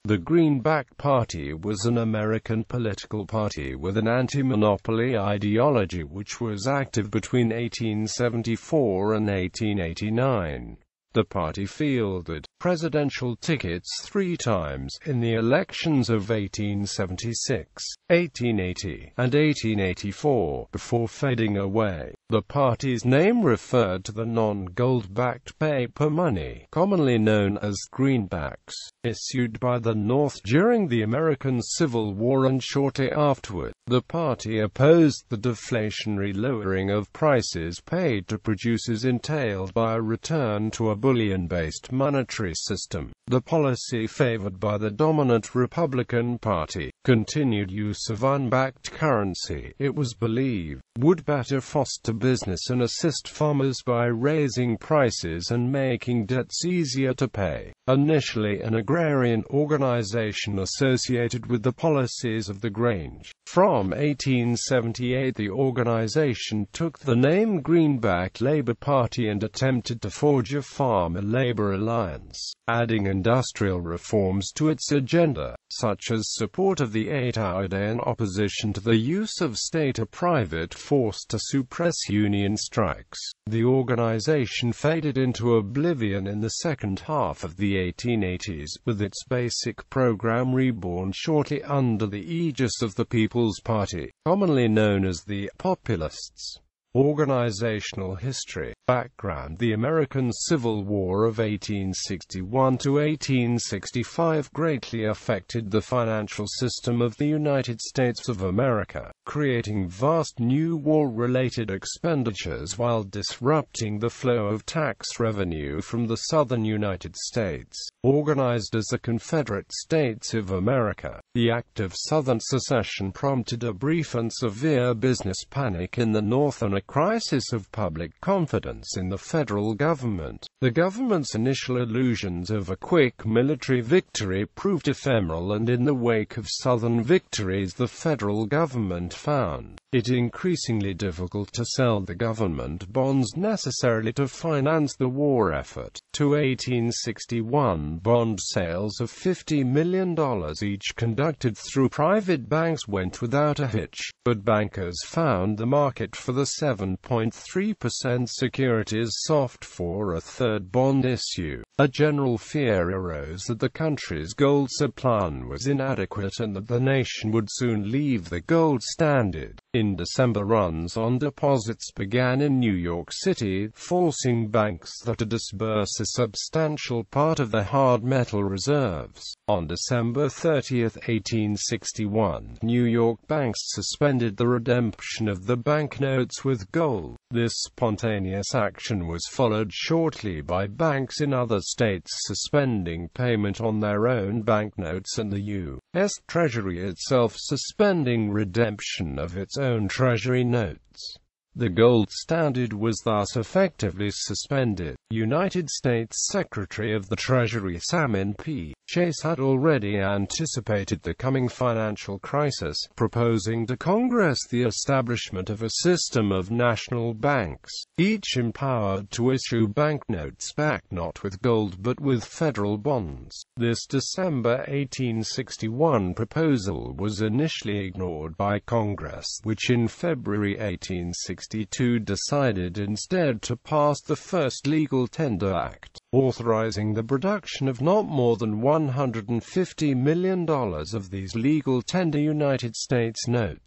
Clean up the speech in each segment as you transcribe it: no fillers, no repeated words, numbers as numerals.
The Greenback Party was an American political party with an anti-monopoly ideology which was active between 1874 and 1889. The party fielded presidential tickets 3 times in the elections of 1876, 1880, and 1884, before fading away. The party's name referred to the non-gold-backed paper money, commonly known as greenbacks, issued by the North during the American Civil War and shortly afterward. The party opposed the deflationary lowering of prices paid to producers entailed by a return to a bullion-based monetary system. The policy favored by the dominant Republican Party, continued use of unbacked currency, it was believed, would better foster business and assist farmers by raising prices and making debts easier to pay. Initially an agrarian organization associated with the policies of the Grange. From 1878 the organization took the name Greenback Labor Party and attempted to forge a farmer-labor alliance, adding industrial reforms to its agenda, such as support of the 8-hour day and opposition to the use of state or private force to suppress union strikes. The organization faded into oblivion in the second half of the 1880s, with its basic program reborn shortly under the aegis of the People's Party, commonly known as the Populists. Organizational history. Background: the American Civil War of 1861 to 1865 greatly affected the financial system of the United States of America, creating vast new war-related expenditures while disrupting the flow of tax revenue from the southern United States. Organized as the Confederate States of America, the act of Southern secession prompted a brief and severe business panic in the North and a crisis of public confidence in the federal government. The government's initial illusions of a quick military victory proved ephemeral, and in the wake of Southern victories the federal government found it increasingly difficult to sell the government bonds necessarily to finance the war effort. To 1861, bond sales of $50 million each conducted through private banks went without a hitch, but bankers found the market for the 7.3% securities soft for a third bond issue. A general fear arose that the country's gold supply was inadequate and that the nation would soon leave the gold standard. In December, runs on deposits began in New York City, forcing banks to disburse a substantial part of their hard metal reserves. On December 30, 1861, New York banks suspended the redemption of the banknotes with gold. This spontaneous action was followed shortly by banks in other states suspending payment on their own banknotes and the U.S. Treasury itself suspending redemption of its own Treasury notes. The gold standard was thus effectively suspended. United States Secretary of the Treasury Salmon P. Chase had already anticipated the coming financial crisis, proposing to Congress the establishment of a system of national banks, each empowered to issue banknotes backed not with gold but with federal bonds. This December 1861 proposal was initially ignored by Congress, which in February 1862 decided instead to pass the first Legal Tender Act, authorizing the production of not more than $150 million of these legal tender United States notes.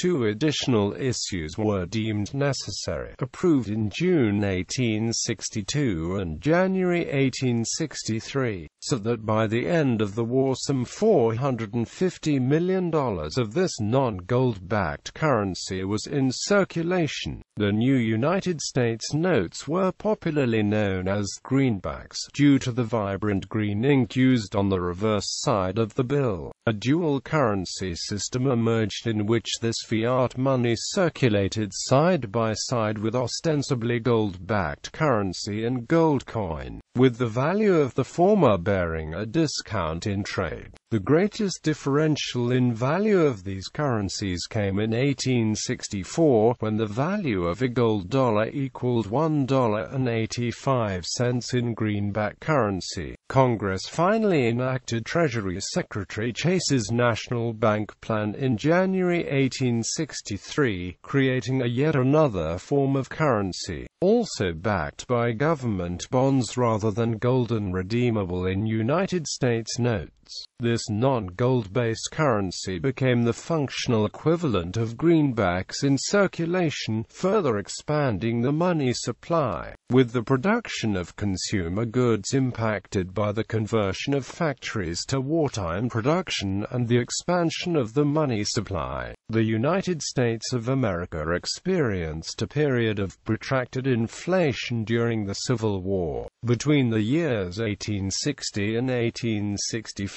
2 additional issues were deemed necessary, approved in June 1862 and January 1863, so that by the end of the war some $450 million of this non-gold-backed currency was in circulation. The new United States notes were popularly known as greenbacks, due to the vibrant green ink used on the reverse side of the bill. A dual currency system emerged in which this fiat money circulated side by side with ostensibly gold-backed currency and gold coin, with the value of the former bearing a discount in trade. The greatest differential in value of these currencies came in 1864, when the value of a gold dollar equaled $1.85 in greenback currency. Congress finally enacted Treasury Secretary Chase's National Bank Plan in January 1863, creating yet another form of currency, also backed by government bonds rather than gold and redeemable in United States notes. This non-gold-based currency became the functional equivalent of greenbacks in circulation, further expanding the money supply, with the production of consumer goods impacted by the conversion of factories to wartime production and the expansion of the money supply. The United States of America experienced a period of protracted inflation during the Civil War. Between the years 1860 and 1865,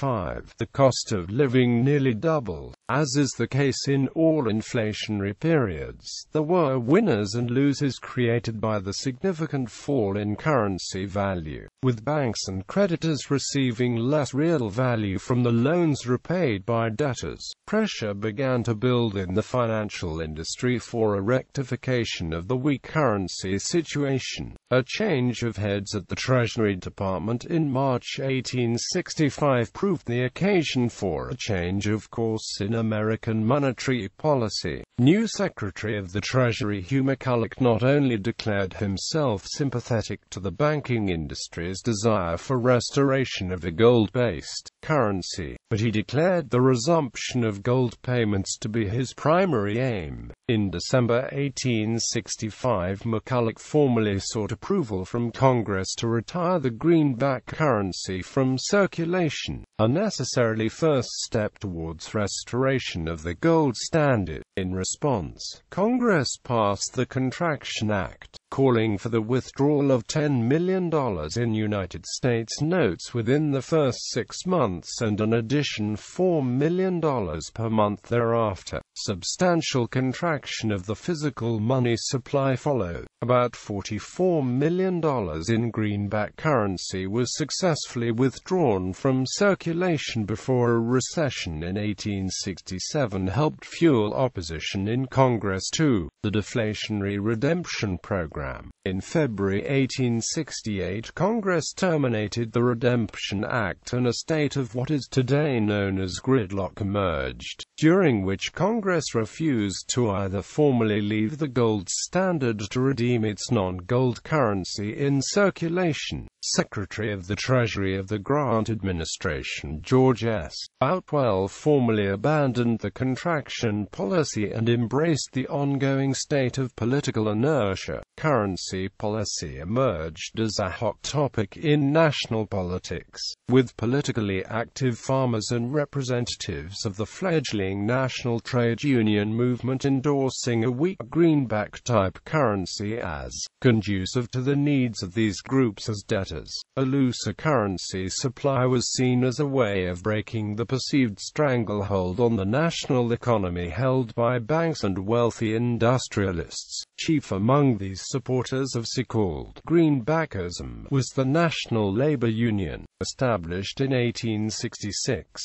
the cost of living nearly doubled. As is the case in all inflationary periods, there were winners and losers created by the significant fall in currency value, with banks and creditors receiving less real value from the loans repaid by debtors. Pressure began to build in the financial industry for a rectification of the weak currency situation. A change of heads at the Treasury Department in March 1865 proved the occasion for a change of course in American monetary policy. New Secretary of the Treasury Hugh McCulloch not only declared himself sympathetic to the banking industry's desire for restoration of a gold-based currency, but he declared the resumption of gold payments to be his primary aim. In December 1865, McCulloch formally sought approval from Congress to retire the greenback currency from circulation, a necessary first step towards restoration of the gold standard. In response, Congress passed the Contraction Act, calling for the withdrawal of $10 million in United States notes within the first 6 months and an addition $4 million per month thereafter. Substantial contraction of the physical money supply followed. About $44 million in greenback currency was successfully withdrawn from circulation before a recession in 1867 helped fuel opposition in Congress to the deflationary redemption program. In February 1868, Congress terminated the Redemption Act and a state of what is today known as gridlock emerged, during which Congress refused to either formally leave the gold standard to redeem its non-gold currency in circulation. Secretary of the Treasury of the Grant Administration George S. Boutwell formally abandoned the contraction policy and embraced the ongoing state of political inertia. Currency policy emerged as a hot topic in national politics, with politically active farmers and representatives of the fledgling national trade union movement endorsing a weak greenback-type currency as conducive to the needs of these groups as debtors. A looser currency supply was seen as a way of breaking the perceived stranglehold on the national economy held by banks and wealthy industrialists. Chief among these supporters of so-called greenbackism was the National Labor Union, established in 1866.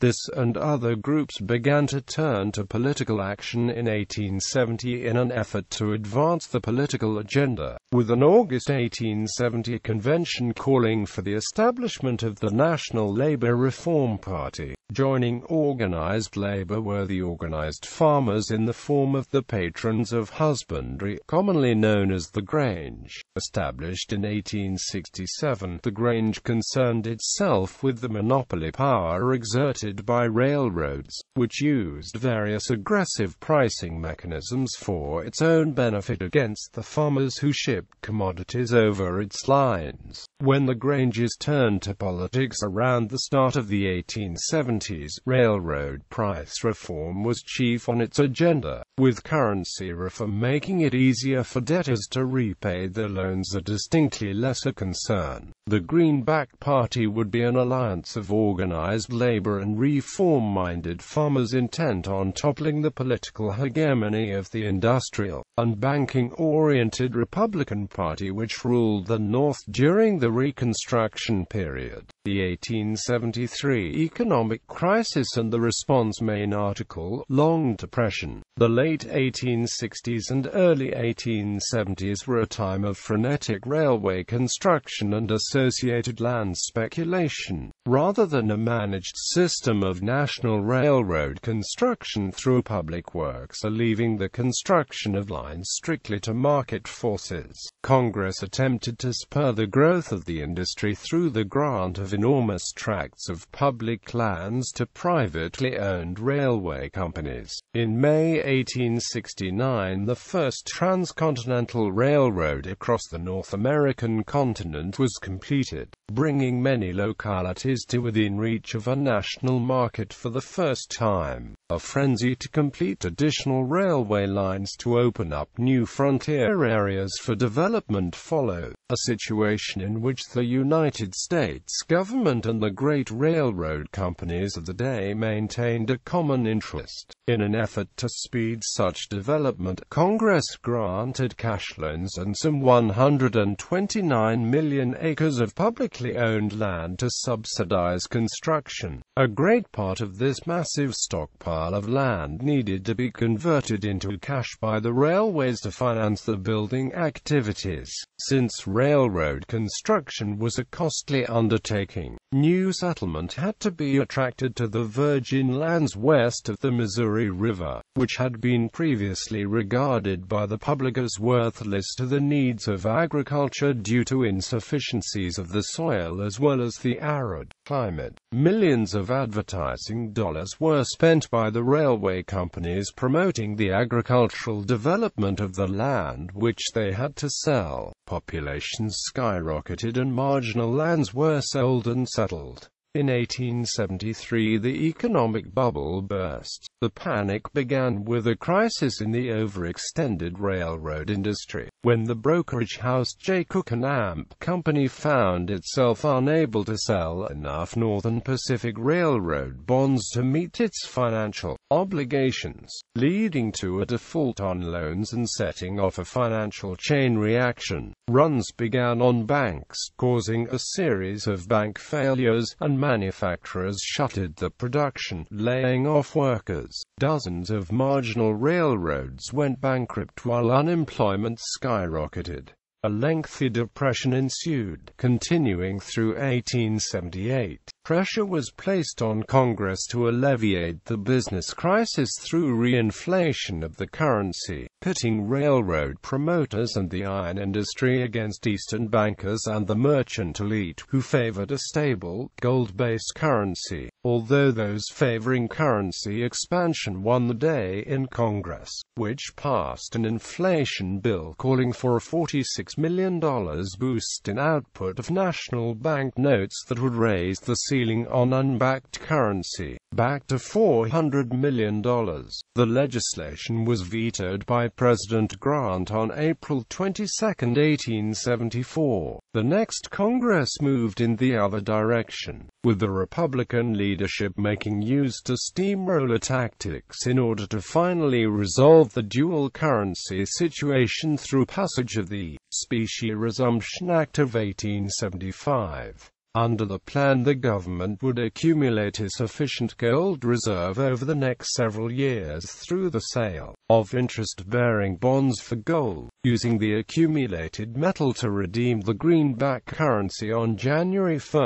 This and other groups began to turn to political action in 1870 in an effort to advance the political agenda, with an August 1870 convention calling for the establishment of the National Labor Reform Party. Joining organized labor were the organized farmers in the form of the Patrons of Husbandry, commonly known as the Grange. Established in 1867, the Grange concerned itself with the monopoly power exerted by railroads, which used various aggressive pricing mechanisms for its own benefit against the farmers who shipped commodities over its lines. When the Granges turned to politics around the start of the 1870s, railroad price reform was chief on its agenda, with currency reform making it easier for debtors to repay their loans a distinctly lesser concern. The Greenback Party would be an alliance of organized labor and reform-minded farmers intent on toppling the political hegemony of the industrial, unbanking-oriented Republican Party which ruled the North during the Reconstruction period. The 1873 economic crisis and the response. Main article, Long Depression. The late 1860s and early 1870s were a time of frenetic railway construction and associated land speculation, rather than a managed system of national railroad construction through public works or leaving the construction of lines strictly to market forces. Congress attempted to spur the growth of the industry through the grant of enormous tracts of public lands to privately owned railway companies. In May 1869, the first transcontinental railroad across the North American continent was completed, bringing many localities to within reach of a national market for the first time. A frenzy to complete additional railway lines to open up new frontier areas for development followed, a situation in which the United States government and the great railroad companies of the day maintained a common interest. In an effort to speed such development, Congress granted cash loans and some 129 million acres of publicly owned land to subsidize construction. A great part of this massive stockpile of land needed to be converted into cash by the railways to finance the building activities. Since railroad construction was a costly undertaking, new settlement had to be attracted to the virgin lands west of the Missouri River, which had been previously regarded by the public as worthless to the needs of agriculture due to insufficiencies of the soil as well as the arid climate. Millions of advertising dollars were spent by the railway companies promoting the agricultural development of the land which they had to sell. Populations skyrocketed and marginal lands were sold and settled. In 1873 the economic bubble burst. The panic began with a crisis in the overextended railroad industry, when the brokerage house J. Cook & Amp Company found itself unable to sell enough Northern Pacific Railroad bonds to meet its financial obligations, leading to a default on loans and setting off a financial chain reaction. Runs began on banks, causing a series of bank failures, and manufacturers shuttered the production, laying off workers. Dozens of marginal railroads went bankrupt while unemployment skyrocketed. A lengthy depression ensued, continuing through 1878. Pressure was placed on Congress to alleviate the business crisis through reinflation of the currency, pitting railroad promoters and the iron industry against Eastern bankers and the merchant elite, who favored a stable, gold-based currency, although those favoring currency expansion won the day in Congress, which passed an inflation bill calling for a $46 million boost in output of national bank notes that would raise the ceiling on unbacked currency, back to $400 million. The legislation was vetoed by President Grant on April 22, 1874. The next Congress moved in the other direction, with the Republican leadership making use of steamroller tactics in order to finally resolve the dual currency situation through passage of the Specie Resumption Act of 1875. Under the plan, the government would accumulate a sufficient gold reserve over the next several years through the sale of interest-bearing bonds for gold, using the accumulated metal to redeem the greenback currency on January 1,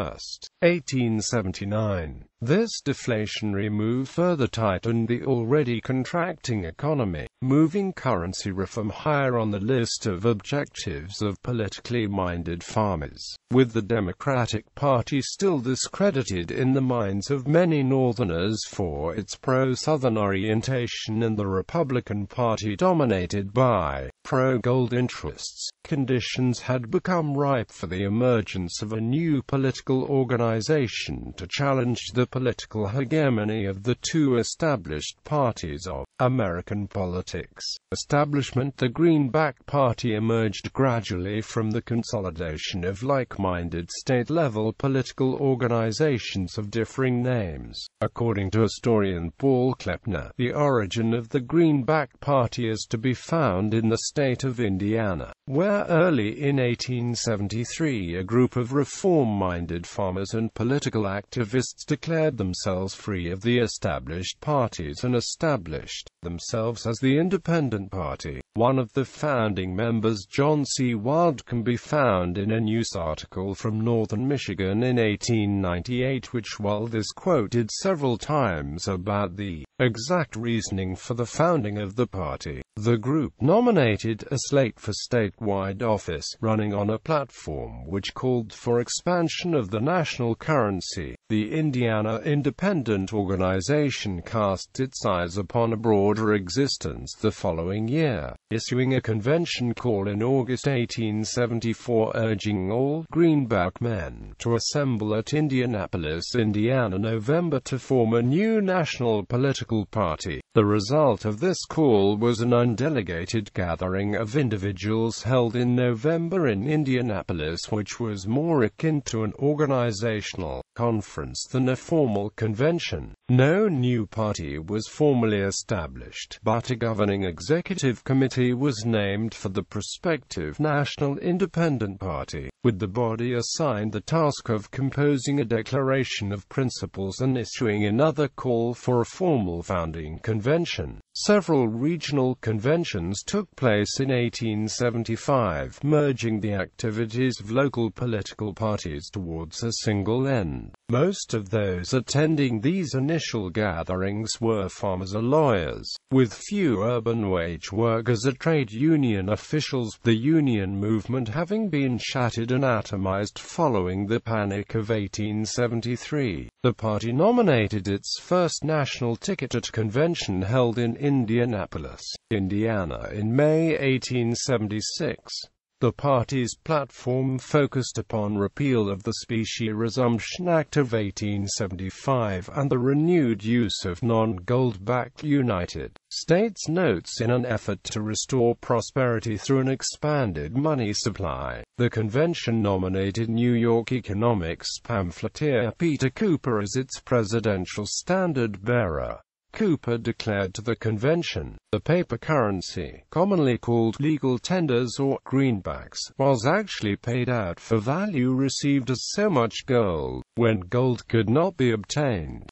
1879. This deflationary move further tightened the already contracting economy, moving currency reform higher on the list of objectives of politically minded farmers. With the Democratic Party still discredited in the minds of many Northerners for its pro-Southern orientation and the Republican Party dominated by pro-gold interests. Conditions had become ripe for the emergence of a new political organization to challenge the political hegemony of the two established parties of American politics. Establishment. The Greenback Party emerged gradually from the consolidation of like-minded state-level political organizations of differing names. According to historian Paul Klepner, the origin of the Greenback Party is to be found in the state of Indiana, where early in 1873 a group of reform-minded farmers and political activists declared themselves free of the established parties and established themselves as the Independent Party. One of the founding members, John C. Wild, can be found in a news article from northern Michigan in 1898, which Wild is quoted several times about the exact reasoning for the founding of the party. The group nominated a slate for statewide office, running on a platform which called for expansion of the national currency. The Indiana Independent Organization cast its eyes upon a broader existence the following year, issuing a convention call in August 1874 urging all Greenback men to assemble at Indianapolis, Indiana, November to form a new national political party. The result of this call was an undelegated gathering of individuals held in November in Indianapolis, which was more akin to an organizational conference than a formal convention. No new party was formally established, but a governing executive committee was named for the prospective National Independent Party, with the body assigned the task of composing a declaration of principles and issuing another call for a formal founding convention. Several regional conventions took place in 1875, merging the activities of local political parties towards a single end. Most of those attending these initial gatherings were farmers or lawyers, with few urban wage workers or trade union officials, the union movement having been shattered and atomized following the Panic of 1873. The party nominated its first national ticket at a convention held in Indianapolis, Indiana in May 1876. The party's platform focused upon repeal of the Specie Resumption Act of 1875 and the renewed use of non-gold-backed United States notes in an effort to restore prosperity through an expanded money supply. The convention nominated New York economics pamphleteer Peter Cooper as its presidential standard-bearer. Cooper declared to the convention, the paper currency, commonly called legal tenders or greenbacks, was actually paid out for value received as so much gold, when gold could not be obtained.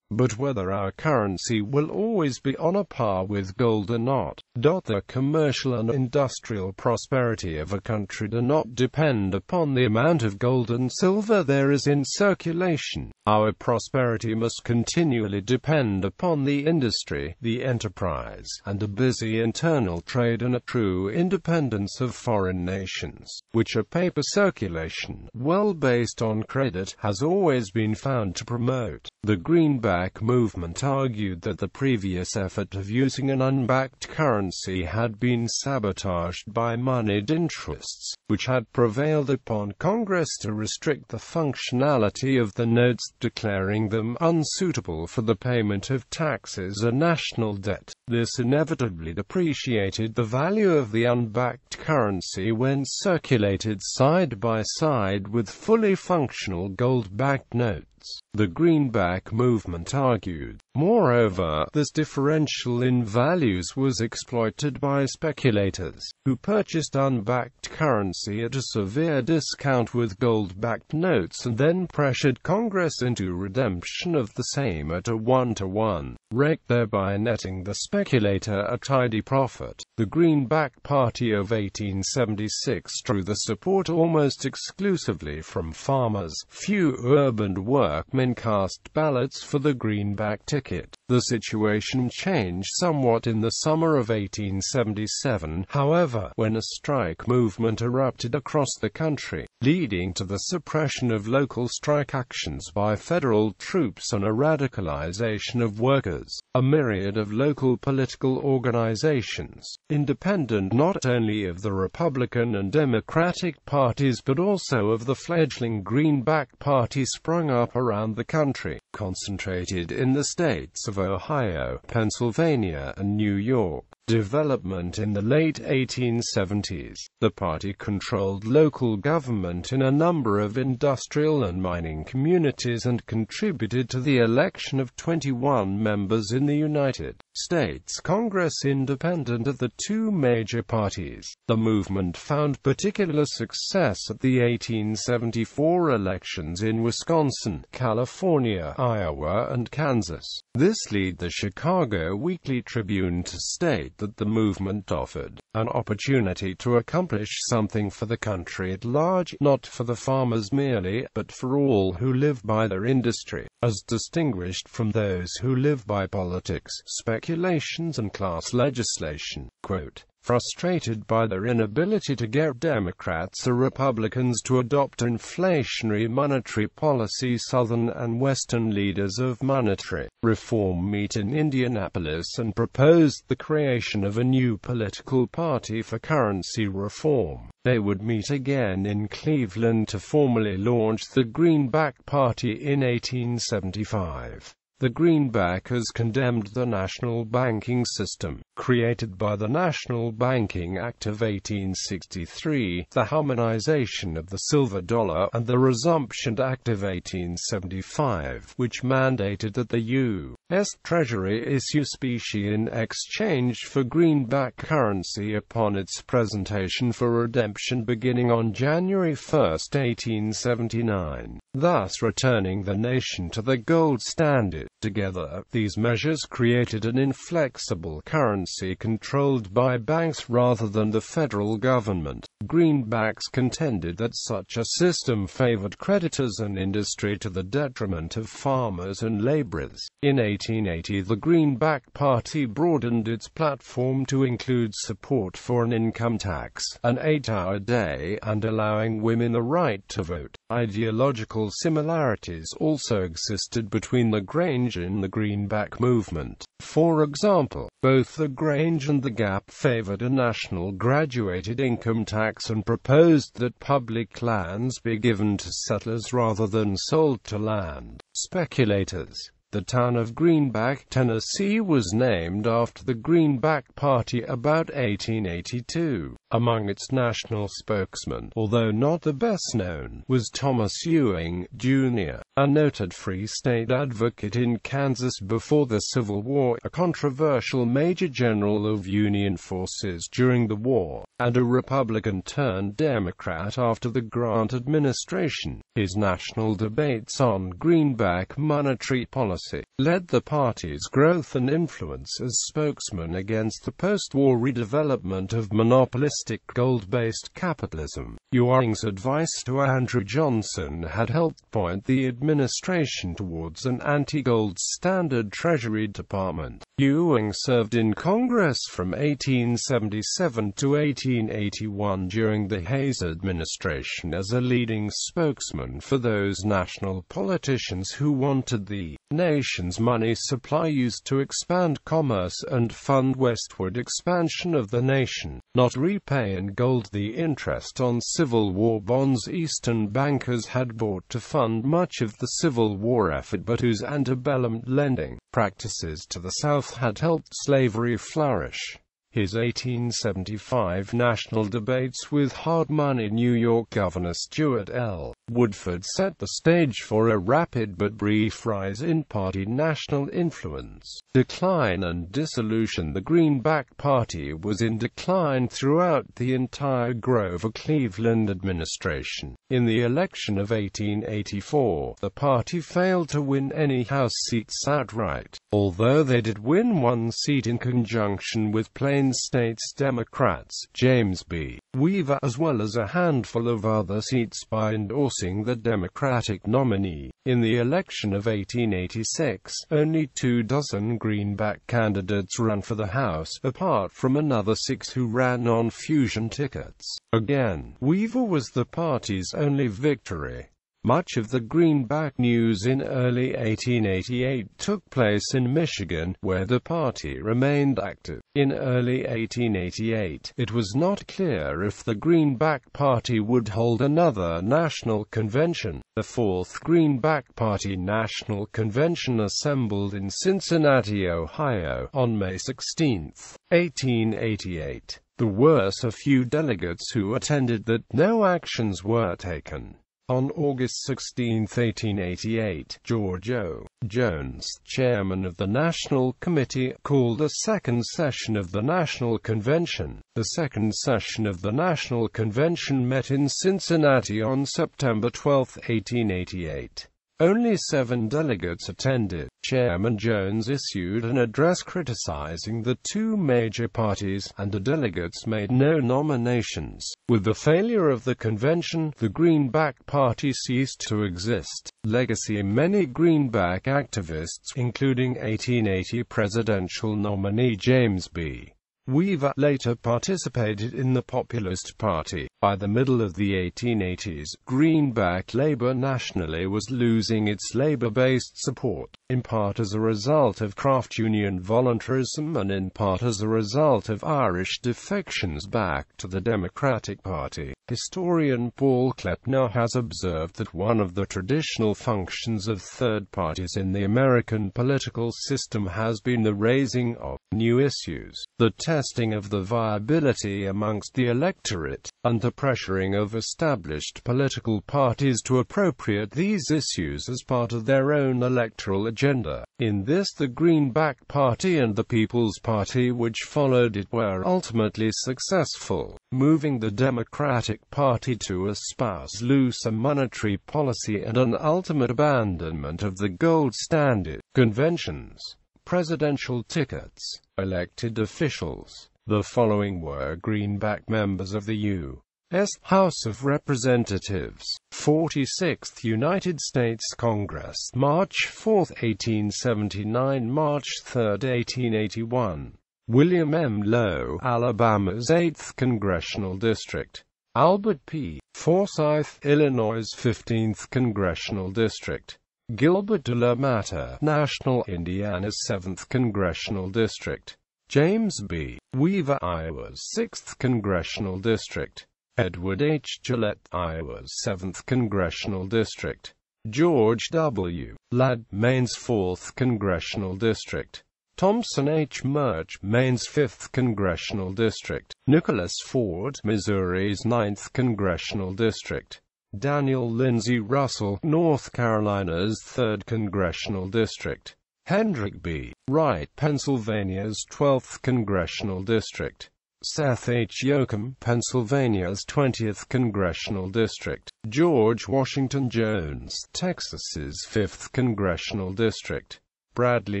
But whether our currency will always be on a par with gold or not. The commercial and industrial prosperity of a country do not depend upon the amount of gold and silver there is in circulation. Our prosperity must continually depend upon the industry, the enterprise, and a busy internal trade and a true independence of foreign nations, which a paper circulation, well based on credit, has always been found to promote. The Greenback movement argued that the previous effort of using an unbacked currency had been sabotaged by moneyed interests, which had prevailed upon Congress to restrict the functionality of the notes, declaring them unsuitable for the payment of taxes or national debt. This inevitably depreciated the value of the unbacked currency when circulated side by side with fully functional gold-backed notes. The Greenback movement argued, moreover, this differential in values was exploited by speculators, who purchased unbacked currency at a severe discount with gold-backed notes and then pressured Congress into redemption of the same at a 1-to-1 rate, thereby netting the speculator a tidy profit. The Greenback Party of 1876 drew the support almost exclusively from farmers, few urban workers, workmen cast ballots for the Greenback ticket. The situation changed somewhat in the summer of 1877, however, when a strike movement erupted across the country, leading to the suppression of local strike actions by federal troops and a radicalization of workers. A myriad of local political organizations, independent not only of the Republican and Democratic parties but also of the fledgling Greenback Party, sprung up around the country, concentrated in the states of Ohio, Pennsylvania, and New York. Development in the late 1870s. The party controlled local government in a number of industrial and mining communities and contributed to the election of 21 members in the United States Congress independent of the two major parties. The movement found particular success at the 1874 elections in Wisconsin, California, Iowa, and Kansas. This led the Chicago Weekly Tribune to state that the movement offered an opportunity to accomplish something for the country at large, not for the farmers merely, but for all who live by their industry, as distinguished from those who live by politics, speculations, and class legislation. Quote, frustrated by their inability to get Democrats or Republicans to adopt inflationary monetary policy, Southern and Western leaders of monetary reform met in Indianapolis and proposed the creation of a new political party for currency reform. They would meet again in Cleveland to formally launch the Greenback Party in 1875. The Greenbackers condemned the national banking system, created by the National Banking Act of 1863, the harmonization of the silver dollar, and the Resumption Act of 1875, which mandated that the U.S. Treasury issue specie in exchange for greenback currency upon its presentation for redemption beginning on January 1, 1879, thus returning the nation to the gold standard. Together, these measures created an inflexible currency controlled by banks rather than the federal government. Greenbacks contended that such a system favored creditors and industry to the detriment of farmers and laborers. In 1880, the Greenback Party broadened its platform to include support for an income tax, an 8-hour day, and allowing women the right to vote. Ideological similarities also existed between the Grange and the Greenback movement. For example, both the Grange and the Gap favored a national graduated income tax and proposed that public lands be given to settlers rather than sold to land speculators. The town of Greenback, Tennessee was named after the Greenback Party about 1882. Among its national spokesmen, although not the best known, was Thomas Ewing, Jr., a noted Free State advocate in Kansas before the Civil War, a controversial Major General of Union forces during the war, and a Republican-turned-Democrat after the Grant administration. His national debates on greenback monetary policy led the party's growth and influence as spokesman against the post-war redevelopment of monopolistic gold-based capitalism. Ewing's advice to Andrew Johnson had helped point the administration towards an anti-gold standard Treasury Department. Ewing served in Congress from 1877 to 1881 during the Hayes administration as a leading spokesman for those national politicians who wanted the nation's money supply used to expand commerce and fund westward expansion of the nation, not repay in gold the interest on Civil War bonds Eastern bankers had bought to fund much of the Civil War effort, but whose antebellum lending practices to the South had helped slavery flourish. His 1875 national debates with hard-money New York Governor Stewart L. Woodford set the stage for a rapid but brief rise in party national influence. Decline and dissolution. The Greenback Party was in decline throughout the entire Grover-Cleveland administration. In the election of 1884, the party failed to win any House seats outright. Although they did win one seat in conjunction with Plain States Democrats James B. Weaver, as well as a handful of other seats by endorsing the Democratic nominee. In the election of 1886, only 24 Greenback candidates ran for the House, apart from another 6 who ran on fusion tickets. Again, Weaver was the party's only victory. Much of the Greenback news in early 1888 took place in Michigan, where the party remained active. In early 1888, it was not clear if the Greenback Party would hold another national convention. The fourth Greenback Party National Convention assembled in Cincinnati, Ohio, on May 16, 1888. There were so few delegates who attended that no actions were taken. On August 16, 1888, George O. Jones, chairman of the National Committee, called a second session of the National Convention. The second session of the National Convention met in Cincinnati on September 12, 1888. Only 7 delegates attended. Chairman Jones issued an address criticizing the two major parties, and the delegates made no nominations. With the failure of the convention, the Greenback Party ceased to exist. Legacy: many Greenback activists, including 1880 presidential nominee James B. Weaver, later participated in the Populist Party. By the middle of the 1880s, Greenback labor nationally was losing its labor-based support, in part as a result of craft union voluntarism and in part as a result of Irish defections back to the Democratic Party. Historian Paul Kleppner has observed that one of the traditional functions of third parties in the American political system has been the raising of new issues, the testing of the viability amongst the electorate, and the pressuring of established political parties to appropriate these issues as part of their own electoral agenda. In this, the Greenback Party and the People's Party which followed it were ultimately successful, moving the Democratic Party to espouse looser monetary policy and an ultimate abandonment of the gold standard. Conventions. Presidential tickets. Elected officials. The following were Greenback members of the U.S. House of Representatives. 46th United States Congress, March 4, 1879 – March 3, 1881. William M. Lowe, Alabama's 8th Congressional District. Albert P. Forsyth, Illinois' 15th Congressional District. Gilbert de la Matta, National, Indiana's 7th Congressional District. James B. Weaver, Iowa's 6th Congressional District. Edward H. Gillette, Iowa's 7th Congressional District. George W. Ladd, Maine's 4th Congressional District. Thompson H. Murch, Maine's 5th Congressional District. Nicholas Ford, Missouri's 9th Congressional District. Daniel Lindsay Russell, North Carolina's 3rd Congressional District. Hendrick B. Wright, Pennsylvania's 12th Congressional District. Seth H. Yoakum, Pennsylvania's 20th Congressional District. George Washington Jones, Texas's 5th Congressional District. Bradley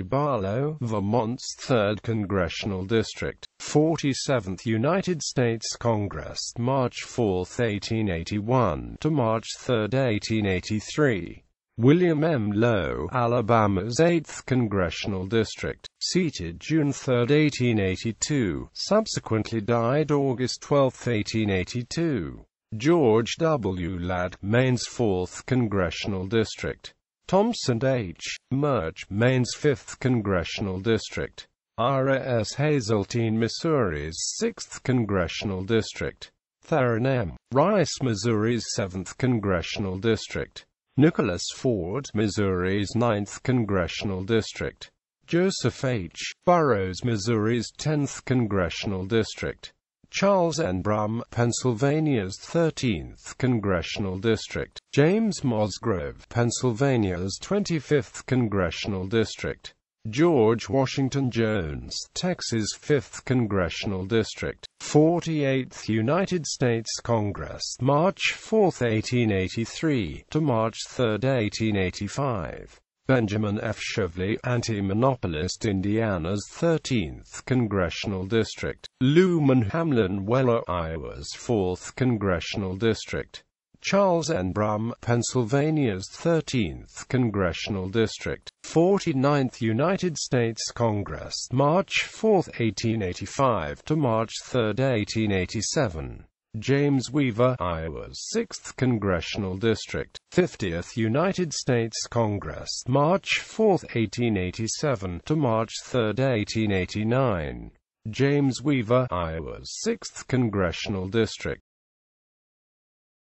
Barlow, Vermont's 3rd Congressional District. 47th United States Congress, March 4, 1881 to March 3, 1883. William M. Lowe, Alabama's 8th Congressional District, seated June 3, 1882, subsequently died August 12, 1882. George W. Ladd, Maine's 4th Congressional District. Thompson H. Murch, Maine's 5th Congressional District. Ira S. Hazeltine, Missouri's 6th Congressional District. Theron M. Rice, Missouri's 7th Congressional District. Nicholas Ford, Missouri's 9th Congressional District. Joseph H. Burroughs, Missouri's 10th Congressional District. Charles N. Brum, Pennsylvania's 13th Congressional District. James Mosgrove, Pennsylvania's 25th Congressional District. George Washington Jones, Texas' 5th Congressional District. 48th United States Congress, March 4, 1883 to March 3, 1885. Benjamin F. Shively, anti-monopolist, Indiana's 13th Congressional District. Luman Hamlin Weller, Iowa's 4th Congressional District. Charles N. Brum, Pennsylvania's 13th Congressional District. 49th United States Congress, March 4, 1885 to March 3, 1887. James Weaver, Iowa's 6th Congressional District. 50th United States Congress, March 4, 1887 to March 3, 1889. James Weaver, Iowa's 6th Congressional District.